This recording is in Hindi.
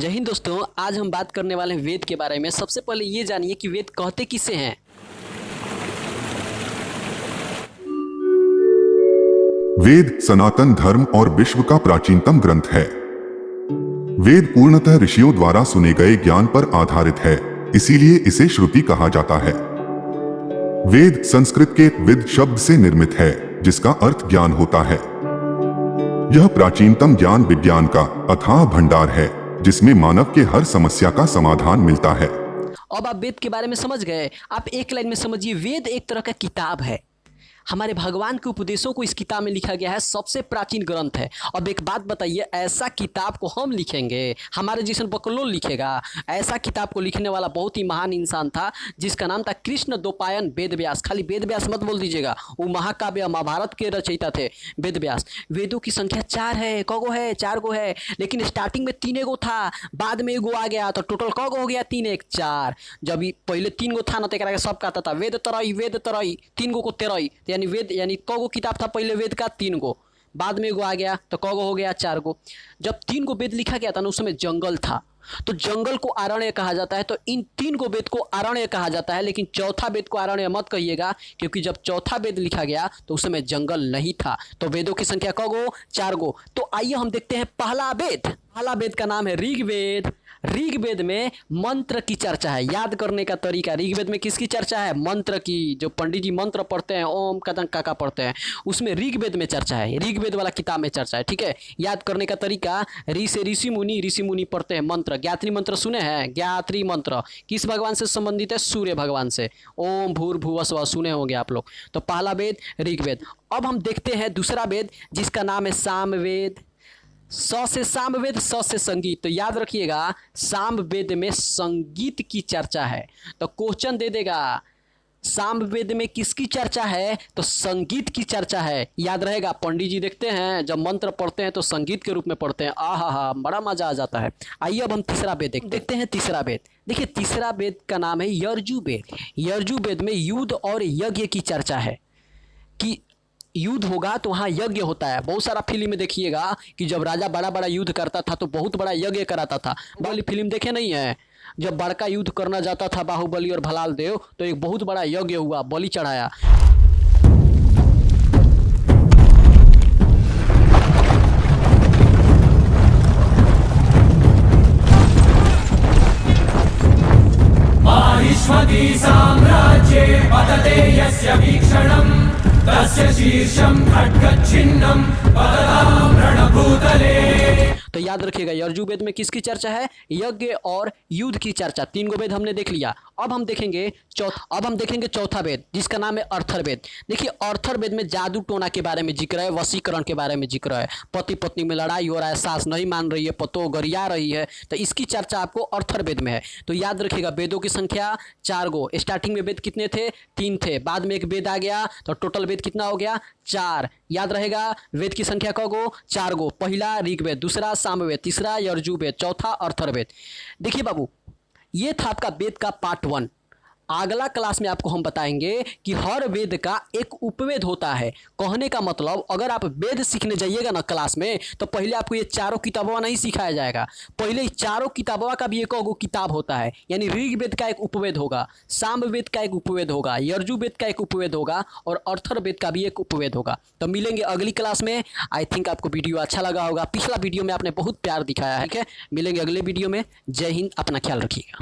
जय हिंद दोस्तों, आज हम बात करने वाले हैं वेद के बारे में। सबसे पहले ये जानिए कि वेद कहते किसे हैं। वेद सनातन धर्म और विश्व का प्राचीनतम ग्रंथ है। वेद पूर्णतः ऋषियों द्वारा सुने गए ज्ञान पर आधारित है, इसीलिए इसे श्रुति कहा जाता है। वेद संस्कृत के विद शब्द से निर्मित है, जिसका अर्थ ज्ञान होता है। यह प्राचीनतम ज्ञान विज्ञान का अथाह भंडार है, जिसमें मानव के हर समस्या का समाधान मिलता है। अब आप वेद के बारे में समझ गए। आप एक लाइन में समझिए, वेद एक तरह का किताब है। हमारे भगवान के उपदेशों को इस किताब में लिखा गया है, सबसे प्राचीन ग्रंथ है। अब एक बात बताइए, ऐसा किताब को हम लिखेंगे, हमारे जैसन बकलोल लिखेगा? ऐसा किताब को लिखने वाला बहुत ही महान इंसान था, जिसका नाम था कृष्ण द्वैपायन वेद व्यास। खाली वेद व्यास मत बोल दीजिएगा, वो महाकाव्य महाभारत के रचयिता थे वेद व्यास। वेदों की संख्या 4 है। कगो है? 4 गो है, लेकिन स्टार्टिंग में 3 गो था, बाद में एगो आ गया, तो टोटल कगो हो गया? 3 1 4। जब पहले 3 गो था ना, तो सब कहता था वेद तरई 3 गो को तेरई, यानी वेद यानी कगो किताब था पहले वेद का 3 गो, बाद में एगो आ गया तो कगो हो गया 4 गो। जब 3 गो वेद लिखा गया था ना, उस समय जंगल था, तो जंगल को आरण्य कहा जाता है। तो इन 3 गो वेद को आरण्य कहा जाता है, लेकिन चौथा वेद को आरण्य मत कहिएगा, क्योंकि जब चौथा वेद लिखा गया तो उस समय जंगल नहीं था। तो वेदों की संख्या कगो? 4 गो। तो आइए हम देखते हैं पहला वेद। पहला वेद का नाम है ऋग्वेद। ऋग्वेद में मंत्र की चर्चा है। याद करने का तरीका, ऋग्वेद में किसकी चर्चा है? मंत्र की। जो पंडित जी मंत्र पढ़ते हैं, ओम कदम काका पढ़ते हैं, उसमें ऋग्वेद में चर्चा है, ऋग्वेद वाला किताब में चर्चा है। ठीक है, याद करने का तरीका, ऋ से ऋषि मुनि पढ़ते हैं मंत्र। ज्ञात्री मंत्र सुने हैं? ज्ञात्री मंत्र किस भगवान से संबंधित है? सूर्य भगवान से। ओम भूर्भुवः स्वः सुने होंगे आप लोग। तो पहला वेद ऋग्वेद। अब हम देखते हैं दूसरा वेद, जिसका नाम है सामवेद। स से सामवेद, स से संगीत। तो याद रखिएगा, सामवेद में संगीत की चर्चा है। तो क्वेश्चन दे देगा, सामवेद में किसकी चर्चा है? तो संगीत की चर्चा है। याद रहेगा, पंडित जी देखते हैं जब मंत्र पढ़ते हैं तो संगीत के रूप में पढ़ते हैं। आहा, बड़ा मजा आ जाता है। आइए अब हम तीसरा वेद देखते हैं। तीसरा वेद देखिए, तीसरा वेद का नाम है यजुर्वेद। यजुर्वेद में युद्ध और यज्ञ की चर्चा है, कि युद्ध होगा तो वहाँ यज्ञ होता है। बहुत सारा फिल्म में देखिएगा कि जब राजा बड़ा बड़ा युद्ध करता था तो बहुत बड़ा यज्ञ कराता था। बाहुबली फिल्म देखे नहीं है? जब बड़का युद्ध करना जाता था बाहुबली और भलाल देव, तो एक बहुत बड़ा यज्ञ हुआ, बलि चढ़ाया। माहिष्मती साम्राज्ये पतते यस्य वीक्षणम् तस्य शीर्षं खड्गच्छिन्नं पततां रणभूतले। तो याद रखिएगा, यजुर्वेद में किसकी चर्चा है? यज्ञ और युद्ध की चर्चा। 3 गो वेद हमने देख लिया। अब हम देखेंगे चौथा वेद, जिसका नाम है अर्थर्वेद। देखिए, अर्थर्वेद में जादू टोना के बारे में जिक्र है, वशीकरण के बारे में जिक्र है। पति पत्नी में लड़ाई हो रहा है, सास नहीं मान रही है, पतो गरिया रही है, तो इसकी चर्चा आपको अर्थर्वेद में है। तो याद रखिएगा, वेदों की संख्या 4 गो। स्टार्टिंग में वेद कितने थे? 3 थे, बाद में एक वेद आ गया, तो टोटल वेद कितना हो गया? 4। याद रहेगा, वेद की संख्या कगो? 4 गो। पहला ऋग्वेद, दूसरा सामवेद, तीसरा यजुर्वेद, चौथा अर्थर्वेद। देखिए बाबू, ये था आपका वेद का पार्ट 1। अगला क्लास में आपको हम बताएंगे कि हर वेद का एक उपवेद होता है। कहने का मतलब, अगर आप वेद सीखने जाइएगा ना क्लास में, तो पहले आपको ये चारों किताबों नहीं सिखाया जाएगा। पहले चारों किताबों का भी एक किताब होता है, यानी ऋग्वेद का एक उपवेद होगा, सामवेद का एक उपवेद होगा, यजुर्वेद का एक उपवेद होगा, और अर्थर्वेद का भी एक उपवेद होगा। तो मिलेंगे अगली क्लास में। आई थिंक आपको वीडियो अच्छा लगा होगा। पिछला वीडियो में आपने बहुत प्यार दिखाया है। ठीक है, मिलेंगे अगले वीडियो में। जय हिंद, अपना ख्याल रखिएगा।